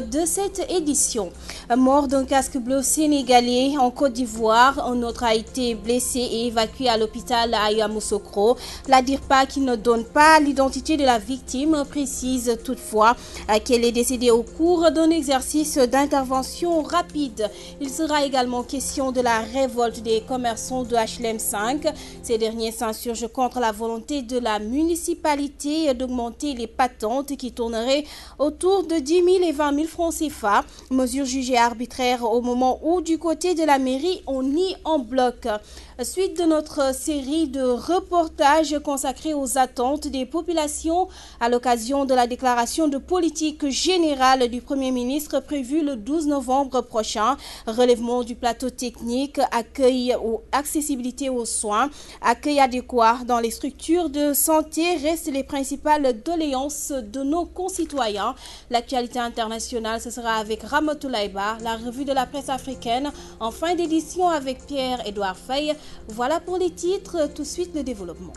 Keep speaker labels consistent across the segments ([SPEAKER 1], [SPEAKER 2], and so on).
[SPEAKER 1] De cette édition, mort d'un casque bleu sénégalais en Côte d'Ivoire, un autre a été blessé et évacué à l'hôpital à Yamoussoukro. La DIRPA, qui ne donne pas l'identité de la victime, précise toutefois qu'elle est décédée au cours d'un exercice d'intervention rapide. Il sera également question de la révolte des commerçants de HLM 5. Ces derniers s'insurgent contre la volonté de la municipalité d'augmenter les patentes qui tourneraient autour de 10 000 et 20 000 francs CFA, mesure jugée arbitraire au moment où du côté de la mairie on nie en bloc. Suite de notre série de reportages consacrés aux attentes des populations à l'occasion de la déclaration de politique générale du Premier ministre prévue le 12 novembre prochain. Relèvement du plateau technique, accueil ou accessibilité aux soins, accueil adéquat dans les structures de santé restent les principales doléances de nos concitoyens. L'actualité internationale, ce sera avec Ramatoulaye Ba, la revue de la presse africaine en fin d'édition avec Pierre-Édouard Faye. Voilà pour les titres, tout de suite le développement.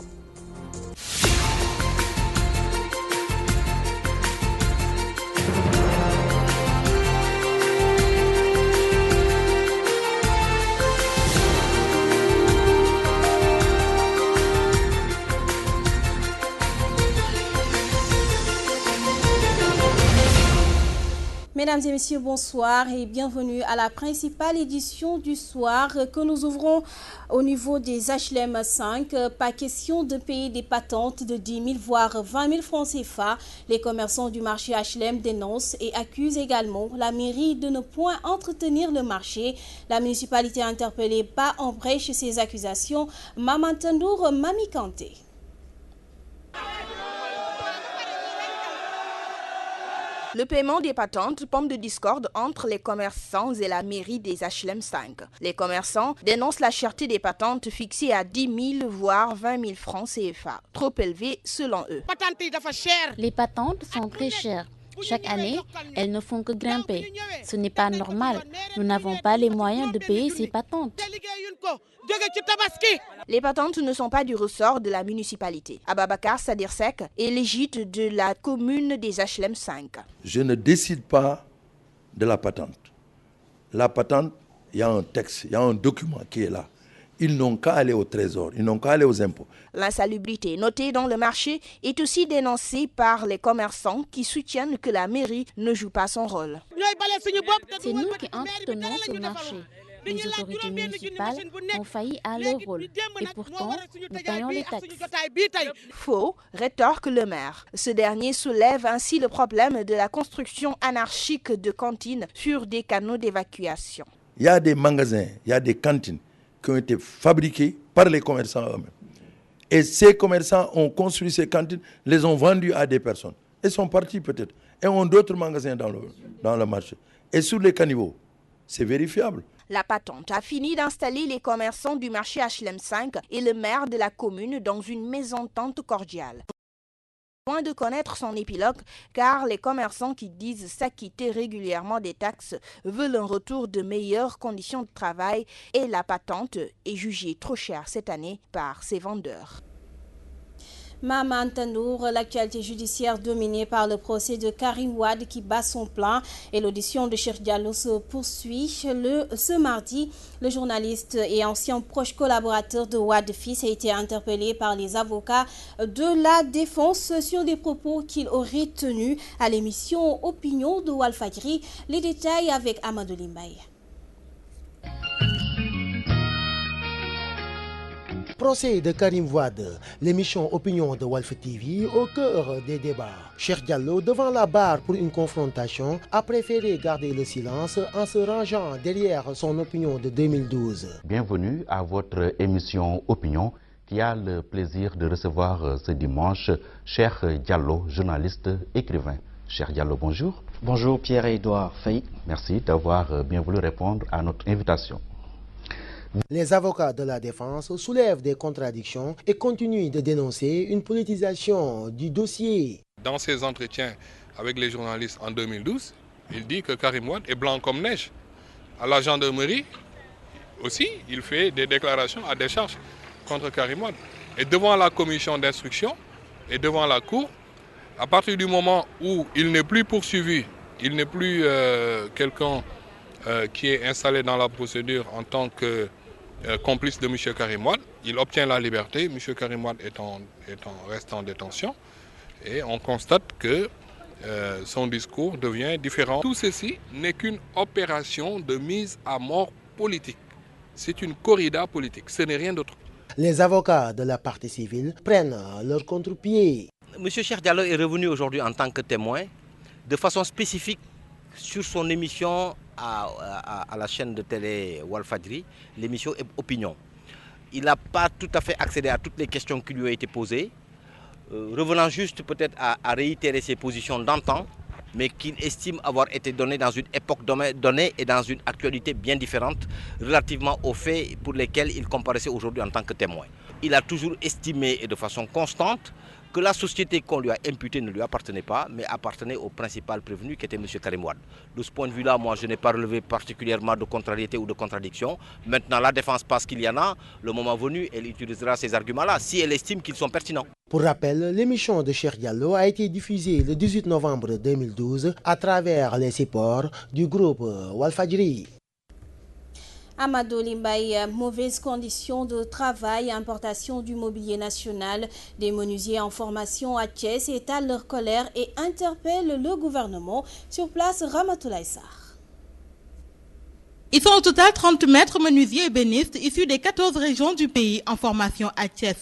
[SPEAKER 1] Mesdames et messieurs, bonsoir et bienvenue à la principale édition du soir que nous ouvrons au niveau des HLM 5. Pas question de payer des patentes de 10 000 voire 20 000 francs CFA. Les commerçants du marché HLM dénoncent et accusent également la mairie de ne point entretenir le marché. La municipalité interpellée bat en brèche ces accusations. Maman Tandour, Mami Kanté.
[SPEAKER 2] Le paiement des patentes pompe de discorde entre les commerçants et la mairie des HLM 5. Les commerçants dénoncent la cherté des patentes fixées à 10 000 voire 20 000 francs CFA, trop élevées selon eux.
[SPEAKER 3] Les patentes sont très chères. Chaque année, elles ne font que grimper. Ce n'est pas normal. Nous n'avons pas les moyens de payer ces patentes.
[SPEAKER 2] Les patentes ne sont pas du ressort de la municipalité. Ababakar Sadirsek est l'égide de la commune des HLM 5.
[SPEAKER 4] Je ne décide pas de la patente. La patente, il y a un texte, il y a un document qui est là. Ils n'ont qu'à aller au trésor, ils n'ont qu'à aller aux impôts.
[SPEAKER 2] L'insalubrité notée dans le marché est aussi dénoncée par les commerçants qui soutiennent que la mairie ne joue pas son rôle.
[SPEAKER 3] C'est nous qui entretenons ce marché. Les autorités municipales ont failli à leur rôle et pourtant nous payons les taxes.
[SPEAKER 2] Faux, rétorque le maire. Ce dernier soulève ainsi le problème de la construction anarchique de cantines sur des canaux d'évacuation.
[SPEAKER 4] Il y a des magasins, il y a des cantines qui ont été fabriqués par les commerçants eux-mêmes. Et ces commerçants ont construit ces cantines, les ont vendues à des personnes. Ils sont partis peut-être. Et ont d'autres magasins dans le marché. Et sur les caniveaux, c'est vérifiable.
[SPEAKER 2] La patente a fini d'installer les commerçants du marché HLM 5 et le maire de la commune dans une mésentente cordiale. Loin de connaître son épilogue, car les commerçants qui disent s'acquitter régulièrement des taxes veulent un retour de meilleures conditions de travail et la patente est jugée trop chère cette année par ses vendeurs.
[SPEAKER 1] Maman Tandour, l'actualité judiciaire dominée par le procès de Karim Wade qui bat son plein et l'audition de Cheikh Diallo se poursuit ce mardi. Le journaliste et ancien proche collaborateur de Wade Fils a été interpellé par les avocats de la défense sur des propos qu'il aurait tenus à l'émission Opinion de Walfadjri. Les détails avec Amadou Limbaye.
[SPEAKER 5] Procès de Karim Wade, l'émission Opinion de Walf TV au cœur des débats. Cheikh Diallo, devant la barre pour une confrontation, a préféré garder le silence en se rangeant derrière son opinion de 2012.
[SPEAKER 6] Bienvenue à votre émission Opinion qui a le plaisir de recevoir ce dimanche Cheikh Diallo, journaliste, écrivain. Cheikh Diallo, bonjour.
[SPEAKER 7] Bonjour Pierre-Édouard Faye.
[SPEAKER 6] Merci d'avoir bien voulu répondre à notre invitation.
[SPEAKER 5] Les avocats de la défense soulèvent des contradictions et continuent de dénoncer une politisation du dossier.
[SPEAKER 8] Dans ses entretiens avec les journalistes en 2012, il dit que Karim Wade est blanc comme neige. À la gendarmerie aussi, il fait des déclarations à décharge contre Karim Wade. Et devant la commission d'instruction et devant la cour, à partir du moment où il n'est plus poursuivi Il n'est plus quelqu'un qui est installé dans la procédure en tant que complice de M. Karim Wade. Il obtient la liberté, M. Karim Wade reste en détention. Et on constate que son discours devient différent. Tout ceci n'est qu'une opération de mise à mort politique. C'est une corrida politique, ce n'est rien d'autre.
[SPEAKER 5] Les avocats de la partie civile prennent leur contre-pied.
[SPEAKER 9] M. Cheikh Diallo est revenu aujourd'hui en tant que témoin de façon spécifique sur son émission à la chaîne de télé Walfadjri, l'émission Opinion. Il n'a pas tout à fait accédé à toutes les questions qui lui ont été posées, revenant juste peut-être à réitérer ses positions d'antan, mais qu'il estime avoir été données dans une époque donnée et dans une actualité bien différente relativement aux faits pour lesquels il comparaissait aujourd'hui en tant que témoin. Il a toujours estimé et de façon constante que la société qu'on lui a imputée ne lui appartenait pas, mais appartenait au principal prévenu qui était M. Karim Wade. De ce point de vue-là, moi, je n'ai pas relevé particulièrement de contrariété ou de contradiction. Maintenant, la défense, parce qu'il y en a, le moment venu, elle utilisera ces arguments-là, si elle estime qu'ils sont pertinents.
[SPEAKER 5] Pour rappel, l'émission de Cheikh Diallo a été diffusée le 18 novembre 2012 à travers les supports du groupe Walfadjri.
[SPEAKER 1] Amadou Limbaye, mauvaises conditions de travail, importation du mobilier national. Des menuisiers en formation à Thiès étalent leur colère et interpellent le gouvernement. Sur place, Ramatoulaye Sarr.
[SPEAKER 10] Ils sont au total 30 maîtres menuisiers ébénistes issus des 14 régions du pays en formation à Thiès.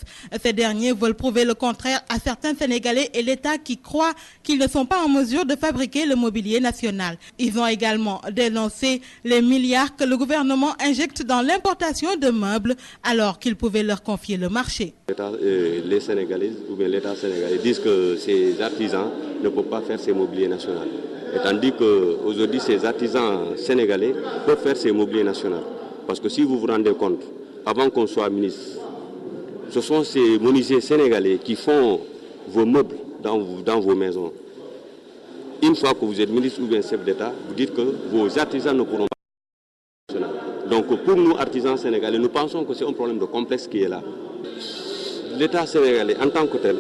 [SPEAKER 10] Ces derniers veulent prouver le contraire à certains Sénégalais et l'État qui croient qu'ils ne sont pas en mesure de fabriquer le mobilier national. Ils ont également dénoncé les milliards que le gouvernement injecte dans l'importation de meubles alors qu'il pouvait leur confier le marché.
[SPEAKER 11] Les Sénégalais ou bien l'État sénégalais disent que ces artisans ne peuvent pas faire ces mobiliers nationaux. Et tandis qu'aujourd'hui, ces artisans sénégalais peuvent faire ces mobiliers nationaux. Parce que si vous vous rendez compte, avant qu'on soit ministre, ce sont ces menuisiers sénégalais qui font vos meubles dans vos maisons. Une fois que vous êtes ministre ou bien chef d'État, vous dites que vos artisans ne pourront pas faire national. Donc pour nous, artisans sénégalais, nous pensons que c'est un problème de complexe qui est là. L'État sénégalais, en tant que tel,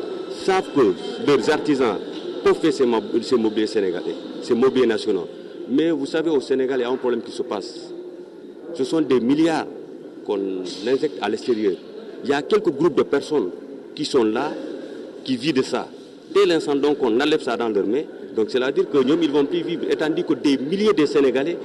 [SPEAKER 11] savent que leurs artisans peuvent faire ces mobiliers sénégalais, ces mobiliers nationaux. Mais vous savez, au Sénégal, il y a un problème qui se passe. Ce sont des milliards qu'on injecte à l'extérieur. Il y a quelques groupes de personnes qui sont là, qui vivent de ça. Dès l'instant donc on enlève ça dans leurs mains, donc c'est-à-dire que nous, ils ne vont plus vivre, étant dit que des milliers de Sénégalais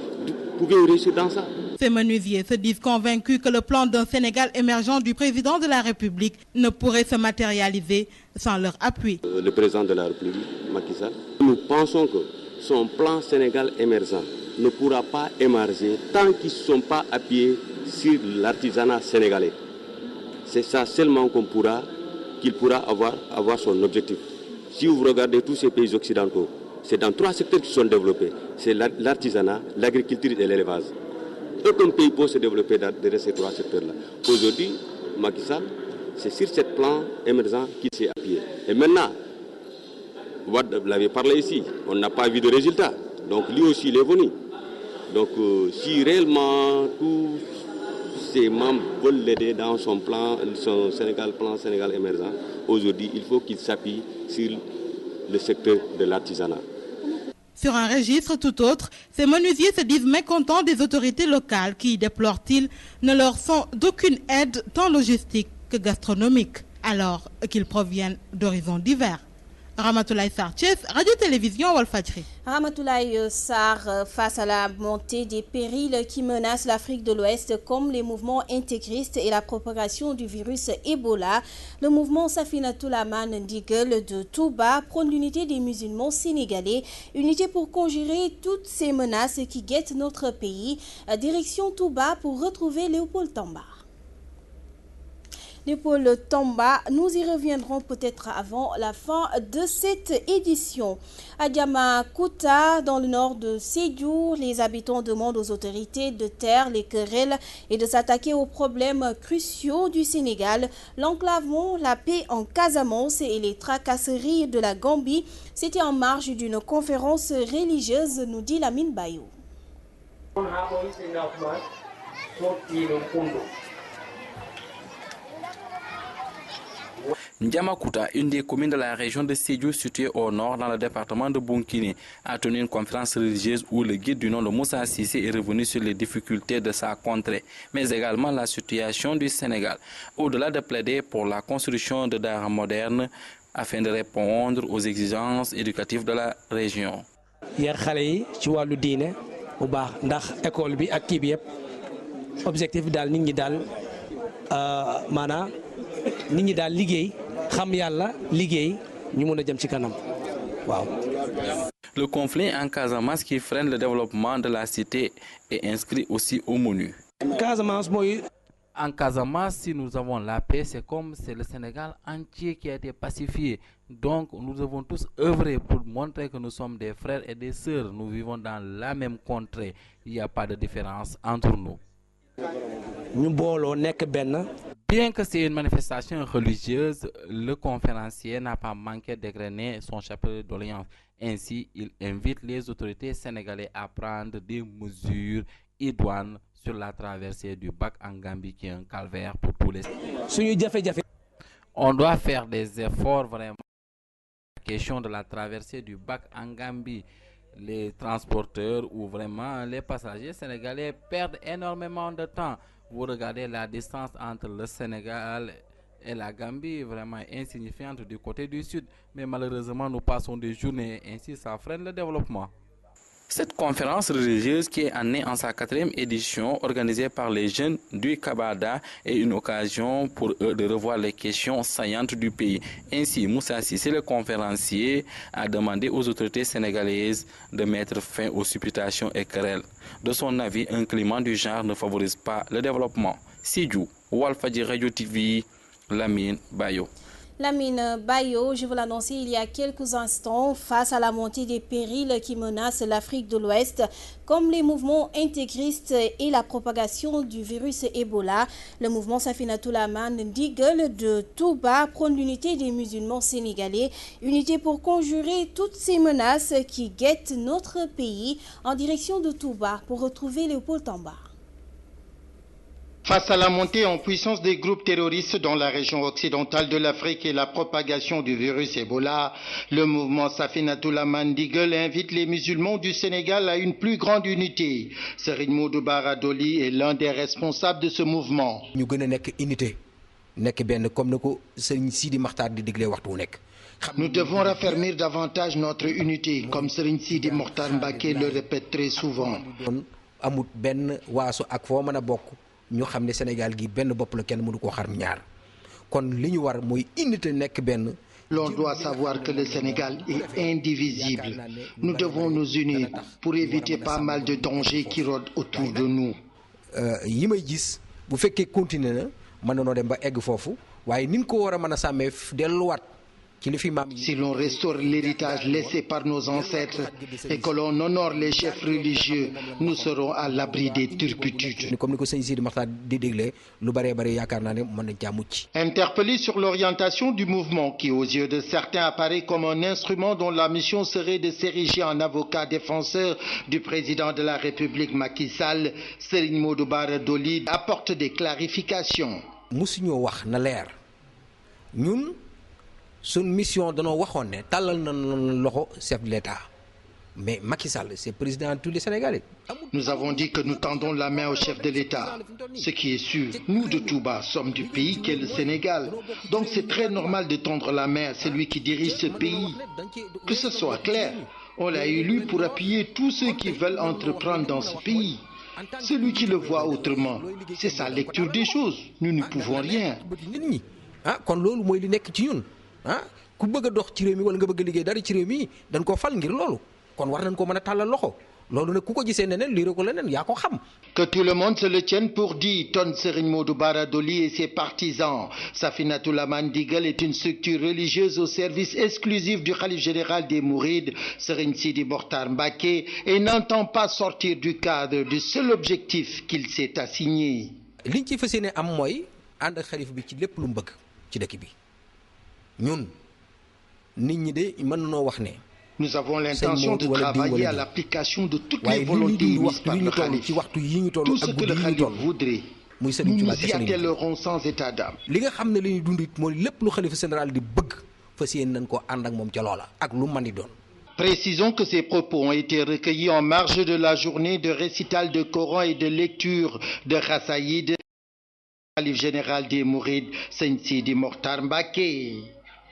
[SPEAKER 11] pouvaient réussir dans ça.
[SPEAKER 10] Ces menuisiers se disent convaincus que le plan d'un Sénégal émergent du président de la République ne pourrait se matérialiser sans leur appui.
[SPEAKER 11] Le président de la République, Macky Sall, nous pensons que son plan Sénégal émergent ne pourra pas émerger tant qu'ils ne sont pas appuyés sur l'artisanat sénégalais. C'est ça seulement qu'il pourra avoir son objectif. Si vous regardez tous ces pays occidentaux, c'est dans 3 secteurs qui sont développés. C'est l'artisanat, l'agriculture et l'élevage. Aucun pays peut se développer dans ces 3 secteurs-là. Aujourd'hui, Macky Sall, c'est sur ce plan émergent qu'il s'est appuyé. Et maintenant, vous l'avez parlé ici, on n'a pas vu de résultat. Donc lui aussi, il est venu. Donc si réellement tous ses membres veulent l'aider dans son plan Sénégal émergent, aujourd'hui, il faut qu'il s'appuie sur le secteur de l'artisanat.
[SPEAKER 10] Sur un registre tout autre, ces menuisiers se disent mécontents des autorités locales qui, déplorent-ils, ne leur sont d'aucune aide tant logistique que gastronomique, alors qu'ils proviennent d'horizons divers. Ramatoulaye Sarr, Thiès, Radio-Télévision Walfadjri.
[SPEAKER 1] Ramatoulaye Sarr, face à la montée des périls qui menacent l'Afrique de l'Ouest comme les mouvements intégristes et la propagation du virus Ebola, le mouvement Safinatoul Aman Ndigal de Touba prône l'unité des musulmans sénégalais, unité pour conjurer toutes ces menaces qui guettent notre pays. Direction Touba pour retrouver Léopold Tamba. Léopold Tamba, nous y reviendrons peut-être avant la fin de cette édition. À Diamakuta, dans le nord de Sédhiou, les habitants demandent aux autorités de taire les querelles et de s'attaquer aux problèmes cruciaux du Sénégal, l'enclavement, la paix en Casamance et les tracasseries de la Gambie. C'était en marge d'une conférence religieuse, nous dit Lamine Bayou.
[SPEAKER 12] Ndiamakuta, une des communes de la région de Sédhiou située au nord dans le département de Bounkiling, a tenu une conférence religieuse où le guide du nom de Moussa Cissé est revenu sur les difficultés de sa contrée, mais également la situation du Sénégal. Au-delà de plaider pour la construction de daara modernes afin de répondre aux exigences éducatives de la région.
[SPEAKER 13] Yar xalé yi ci walu diiné bu baax ndax école bi ak kii bi yëpp objectif dal nit ñi dal maanaam nit ñi dal liggéey xam yàlla liggéey ñu mën a jëm ci kanam waaw.
[SPEAKER 12] Le conflit en Casamance qui freine le développement de la cité est inscrit aussi au menu.
[SPEAKER 13] Casamance mooy.
[SPEAKER 14] En Casamance, si nous avons la paix, c'est comme c'est le Sénégal entier qui a été pacifié. Donc, nous devons tous œuvrer pour montrer que nous sommes des frères et des sœurs. Nous vivons dans la même contrée. Il n'y a pas de différence entre nous.
[SPEAKER 12] Bien que c'est une manifestation religieuse, le conférencier n'a pas manqué d'égrener son chapeau de doléances. Ainsi, il invite les autorités sénégalaises à prendre des mesures idoines sur la traversée du bac en Gambie qui est un calvaire pour tous les... On doit faire des efforts vraiment. La question de la traversée du bac en Gambie, les transporteurs ou vraiment les passagers sénégalais perdent énormément de temps. Vous regardez la distance entre le Sénégal et la Gambie, vraiment insignifiante du côté du sud. Mais malheureusement, nous passons des journées, ainsi ça freine le développement. Cette conférence religieuse qui est née en sa 4e édition, organisée par les jeunes du Kabada, est une occasion pour eux de revoir les questions saillantes du pays. Ainsi, Moussa Cissé, le conférencier, a demandé aux autorités sénégalaises de mettre fin aux supputations et querelles. De son avis, un climat du genre ne favorise pas le développement. Sédhiou, Walfadjri Radio TV, Lamine Bayo.
[SPEAKER 1] Lamine Bayo, je vous l'annonçais il y a quelques instants, face à la montée des périls qui menacent l'Afrique de l'Ouest, comme les mouvements intégristes et la propagation du virus Ebola, le mouvement Safinatoul Aman Ndigal de Touba prône l'unité des musulmans sénégalais, unité pour conjurer toutes ces menaces qui guettent notre pays, en direction de Touba pour retrouver Léopold Tamba.
[SPEAKER 15] Face à la montée en puissance des groupes terroristes dans la région occidentale de l'Afrique et la propagation du virus Ebola, le mouvement Safinatoul Aman Ndigal invite les musulmans du Sénégal à une plus grande unité. Serigne Modou Bara Dolly est l'un des responsables de ce mouvement.
[SPEAKER 16] Ñu gëna nek unité nek ben comme nako Serigne Sidi Mokhtar di diglé waxtu wu nek.
[SPEAKER 15] Nous devons raffermir davantage notre unité, comme Serigne Sidi Mokhtar Mbacké le répète très souvent.
[SPEAKER 16] Amut ben waasu ak fo mëna bokk. Ñu xamné Sénégal gi benn bopp la kenn mënu ko xar ñaar kon li ñu war moy unité nek benn.
[SPEAKER 15] L'on doit savoir que le Sénégal est indivisible. Nous devons nous unir pour éviter pas mal de dangers qui rôdent autour de nous.
[SPEAKER 16] Yi may gis bu fekkee continuer na mën nañoo dem ba egg foofu waaye ni ñu ko war a mën a sàmmee delluwaat.
[SPEAKER 15] Si l'on restaure l'héritage laissé par nos ancêtres et que l'on honore les chefs religieux, nous serons à l'abri des turpitudes. Interpellé sur l'orientation du mouvement qui, aux yeux de certains, apparaît comme un instrument dont la mission serait de s'ériger en avocat défenseur du président de la République Macky Sall, Serigne Modou Bara Dolly apporte des clarifications.
[SPEAKER 16] Son mission de nos waxone talal na loxo chef de l'État mais Macky Sall c'est président de tous les Sénégalais.
[SPEAKER 15] Nous avons dit que nous tendons la main au chef de l'État. Ce qui est sûr, nous de Touba sommes du pays qu'est le Sénégal. Donc c'est très normal de tendre la main à celui qui dirige ce pays. Que ce soit clair, on l'a élu pour appuyer tous ceux qui veulent entreprendre dans ce pays. Celui qui le voit autrement, c'est sa lecture des choses. Nous ne pouvons rien.
[SPEAKER 16] Kon lolu moy li nek ci ñun. Ku bëgg dox ci réew mi wala nga bëgg liggéey dara ci réew mi dañ ko fal ngir loolu kon war nañ ko mën a tàllal loxo loolu nag ku ko gisee neneen lii ko leneen yaa ko xam.
[SPEAKER 15] Que tout le monde se le tienne pour dit, tonne Serigne Modou Bara Dolly et ses partisans. Safinatoul Aman Ndigal est une structure religieuse au service exclusif du khalife général des Mourides, Serigne Sidi Mokhtar Mbacké, et n'entend pas sortir du cadre du seul objectif qu'il s'est assigné.
[SPEAKER 16] Liñ ci fas yéene am mooy ànd ak xalif bi ci lépp lu mu bëgg ci dëkk bi. Ñun nit ñi de mën nañoo wax ne.
[SPEAKER 15] Nous avons l'intention de travailler à l'application de toutes les volontés émises par le khalife. Tout ce que le khalife voudrait,
[SPEAKER 16] muy Serigne
[SPEAKER 15] Nous
[SPEAKER 16] Touba
[SPEAKER 15] nous y attellerons sans état d'âme.
[SPEAKER 16] li nga xam ne li ñuy dund it mooy lépp lu xalifa général di bëgg fas yéene nañ ko ànd ak moom ca loola ak lu mën di doon.
[SPEAKER 15] Précisons que ces propos ont été recueillis en marge de la journée de récital de Coran et de lecture de Khassaïd. Khalife général des Mourides, Seigne Sidi Mokhtar Mbacké.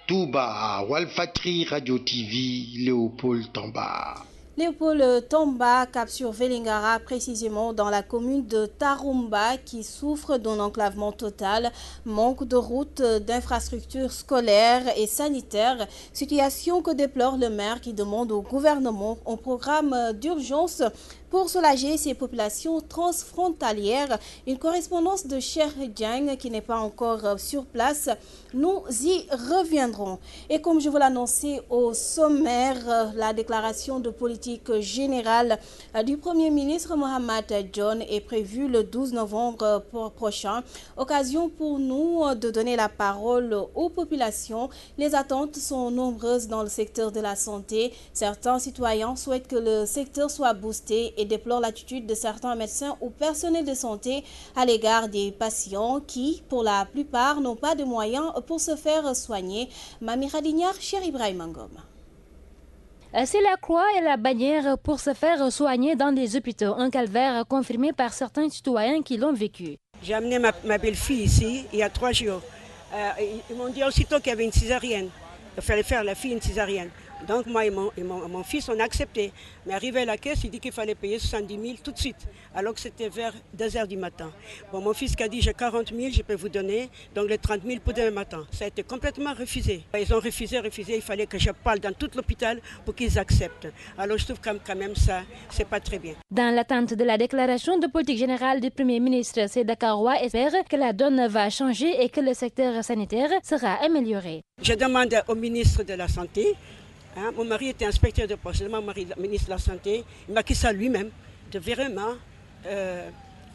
[SPEAKER 15] Touba, Walfadjri, Radio TV, Léopold Tamba.
[SPEAKER 1] Léopold Tamba, cap sur Vélingara, précisément dans la commune de Tarumba, qui souffre d'un enclavement total, manque de routes, d'infrastructures scolaires et sanitaires, situation que déplore le maire qui demande au gouvernement un programme d'urgence pour soulager ces populations transfrontalières. Une correspondance de Cheikh Dieng qui n'est pas encore sur place. Nous y reviendrons. Et comme je vous l'annonçais au sommaire, la déclaration de politique générale du Premier ministre Mohamed Dionne est prévue le 12 novembre prochain. Occasion pour nous de donner la parole aux populations. Les attentes sont nombreuses dans le secteur de la santé. Certains citoyens souhaitent que le secteur soit boosté et déplore l'attitude de certains médecins ou personnels de santé à l'égard des patients qui, pour la plupart, n'ont pas de moyens pour se faire soigner. Mami Khadinyar, Cheikh Ibrahim Ngom.
[SPEAKER 17] C'est la croix et la bannière pour se faire soigner dans des hôpitaux. Un calvaire confirmé par certains citoyens qui l'ont vécu.
[SPEAKER 18] J'ai amené ma belle-fille ici il y a 3 jours. Ils m'ont dit aussitôt qu'il y avait une césarienne. Il fallait faire la fille une césarienne. Donc moi et mon fils, on a accepté. Mais arrivé à la caisse, il dit qu'il fallait payer 70 000 tout de suite, alors que c'était vers 2 h du matin. Bon, mon fils qui a dit j'ai 40 000, je peux vous donner, donc les 30 000 pour demain matin. Ça a été complètement refusé. Ils ont refusé, il fallait que je parle dans tout l'hôpital pour qu'ils acceptent. Alors je trouve quand même ça, c'est pas très bien.
[SPEAKER 17] Dans l'attente de la déclaration de politique générale du Premier ministre, Seda Karoua espère que la donne va changer et que le secteur sanitaire sera amélioré.
[SPEAKER 18] Je demande au ministre de la Santé. Mon mari était inspecteur de poste, mon mari, ministre de la Santé, il m'a dit ça lui-même, de vraiment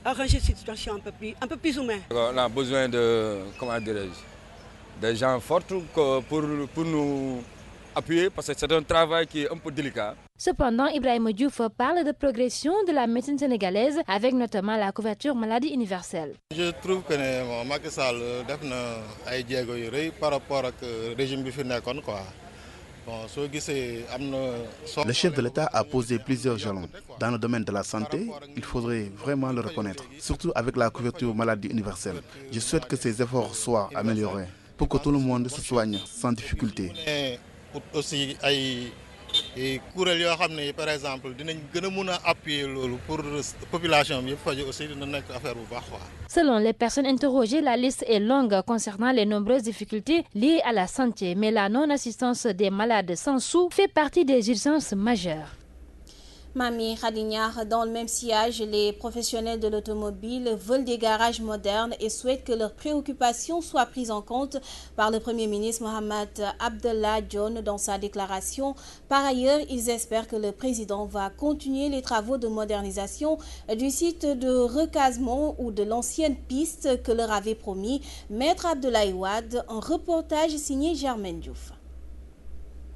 [SPEAKER 18] arranger cette situation un peu plus humaine.
[SPEAKER 19] On a besoin de, comment dirais-je, des gens forts pour nous appuyer, parce que c'est un travail qui est un peu délicat.
[SPEAKER 17] Cependant, Ibrahim Diouf parle de progression de la médecine sénégalaise avec notamment la couverture maladie universelle.
[SPEAKER 20] Je trouve que Macky Sall def na ay jéego yu rëy par rapport au régime bi fi nekkoon quoi.
[SPEAKER 21] Le chef de l'État a posé plusieurs jalons. Dans le domaine de la santé, il faudrait vraiment le reconnaître, surtout avec la couverture maladie universelle. Je souhaite que ces efforts soient améliorés pour que tout le monde se soigne sans difficulté.
[SPEAKER 20] Aussi, et kuréel yoo xam ne par exemple dinañ gën a mën a appuyer loolu pour population bi yëpp faju aussi dina nekk affaire bu baax quoi.
[SPEAKER 17] Selon les personnes interrogées, la liste est longue concernant les nombreuses difficultés liées à la santé, mais la non-assistance des malades sans sous fait partie des urgences majeures.
[SPEAKER 1] Mami Khadinyar, dans le même sillage, les professionnels de l'automobile veulent des garages modernes et souhaitent que leurs préoccupations soient prises en compte par le Premier ministre Mohamed Abdallah Dionne dans sa déclaration. Par ailleurs, ils espèrent que le président va continuer les travaux de modernisation du site de recasement ou de l'ancienne piste que leur avait promis Maître Abdoulaye Wade. Un reportage signé Germaine Diouf.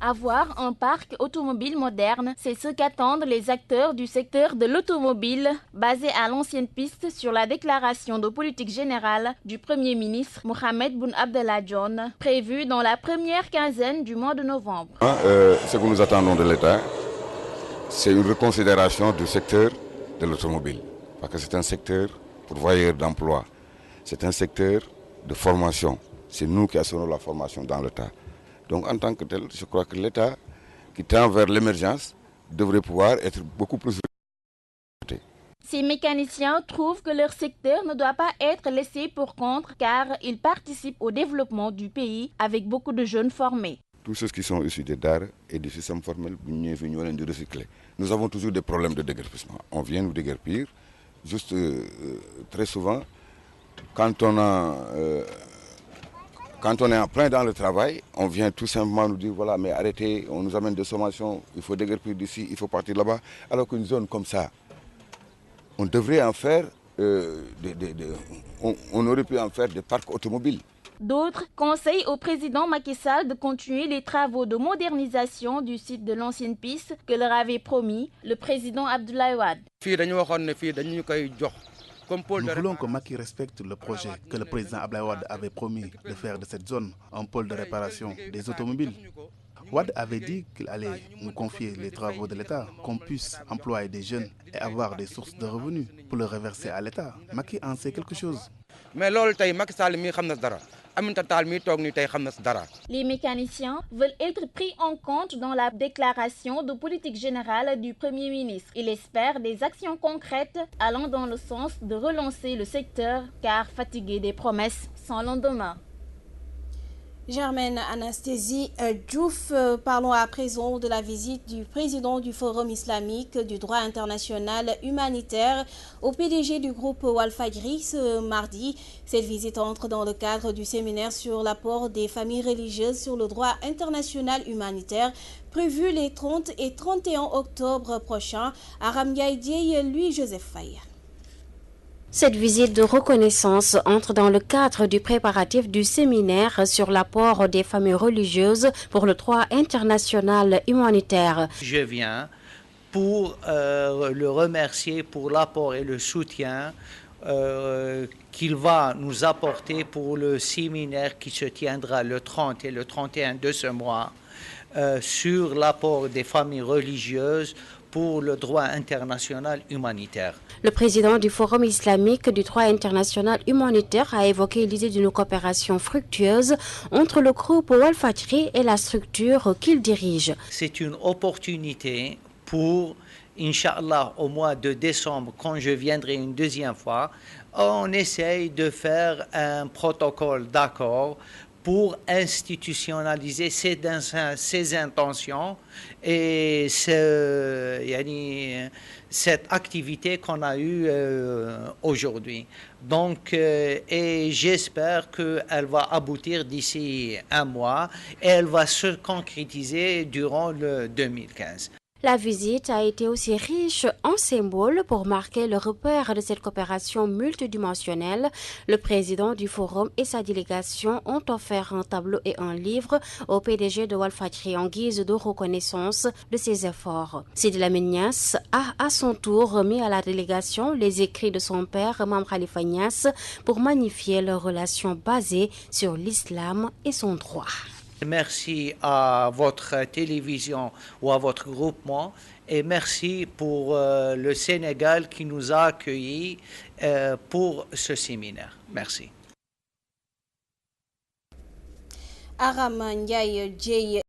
[SPEAKER 3] Avoir un parc automobile moderne, c'est ce qu'attendent les acteurs du secteur de l'automobile, basé à l'ancienne piste sur la déclaration de politique générale du Premier ministre Mohamed Boun Abdallah Dionne, prévue dans la première quinzaine du mois de novembre.
[SPEAKER 22] Ce que nous attendons de l'État, c'est une reconsidération du secteur de l'automobile, parce que c'est un secteur pourvoyeur d'emploi, c'est un secteur de formation, c'est nous qui assurons la formation dans l'État. Donc en tant que tel, je crois que l'État qui tend vers l'émergence devrait pouvoir être beaucoup plus...
[SPEAKER 3] Ces mécaniciens trouvent que leur secteur ne doit pas être laissé pour compte car ils participent au développement du pays avec beaucoup de jeunes formés.
[SPEAKER 22] Tous ceux qui sont issus des DAR et du système formel, de recycler. Nous avons toujours des problèmes de déguerpissement. On vient nous déguerpir, juste très souvent, quand on est en plein dans le travail, on vient tout simplement nous dire voilà, mais arrêtez, on nous amène des sommations, il faut déguerpir d'ici, il faut partir là-bas. Alors qu'une zone comme ça, on devrait en faire, on aurait pu en faire des parcs automobiles.
[SPEAKER 3] D'autres conseillent au président Macky Sall de continuer les travaux de modernisation du site de l'ancienne piste que leur avait promis le président Abdoulaye Wade.
[SPEAKER 19] comme pôle
[SPEAKER 21] Nous voulons que Macky respecte le projet que le président Abdoulaye Wade avait promis de faire de cette zone un pôle de réparation des automobiles. Wade avait dit qu'il allait nous confier les travaux de l'État, qu'on puisse employer des jeunes et avoir des sources de revenus pour le reverser à l'État. Macky en sait quelque chose.
[SPEAKER 19] Mais loolu tey Macky Sall mi xam na dara Aminata Tall mi toog ni tey xam na dara.
[SPEAKER 3] Les mécaniciens veulent être pris en compte dans la déclaration de politique générale du Premier ministre. Il espère des actions concrètes allant dans le sens de relancer le secteur car fatigué des promesses sans lendemain.
[SPEAKER 1] Germaine Anasthésie Diouf, parlons à présent de la visite du président du Forum islamique du droit international humanitaire au PDG du groupe Walfadjri ce mardi. Cette visite entre dans le cadre du séminaire sur l'apport des familles religieuses sur le droit international humanitaire prévu les 30 et 31 octobre prochains à Ramgaïdier, Louis-Joseph Faye.
[SPEAKER 2] Cette visite de reconnaissance entre dans le cadre du préparatif du séminaire sur l'apport des familles religieuses pour le droit international humanitaire.
[SPEAKER 4] Je viens pour le remercier pour l'apport et le soutien qu'il va nous apporter pour le séminaire qui se tiendra le 30 et le 31 de ce mois sur l'apport des familles religieuses pour le droit international humanitaire.
[SPEAKER 2] Le président du Forum islamique du droit international humanitaire a évoqué l'idée d'une coopération fructueuse entre le groupe Walfadjri et la structure qu'il dirige.
[SPEAKER 4] C'est une opportunité pour, Inch'Allah, au mois de décembre, quand je viendrai une deuxième fois, on essaye de faire un protocole d'accord pour institutionnaliser ses intentions et cette activité qu'on a eue aujourd'hui. Donc, et j'espère qu'elle va aboutir d'ici un mois et elle va se concrétiser durant le 2015.
[SPEAKER 2] La visite a été aussi riche en symboles pour marquer le repère de cette coopération multidimensionnelle. Le président du forum et sa délégation ont offert un tableau et un livre au PDG de Walfadjri en guise de reconnaissance de ses efforts. Sidi Lamine Niasse a à son tour remis à la délégation les écrits de son père, Mame Khalifa Niasse, pour magnifier leurs relations basées sur l'islam et son droit.
[SPEAKER 4] Merci à votre télévision ou à votre groupement et merci pour le Sénégal qui nous a accueillis pour ce séminaire. Merci.
[SPEAKER 1] Aram Ndiaye Djei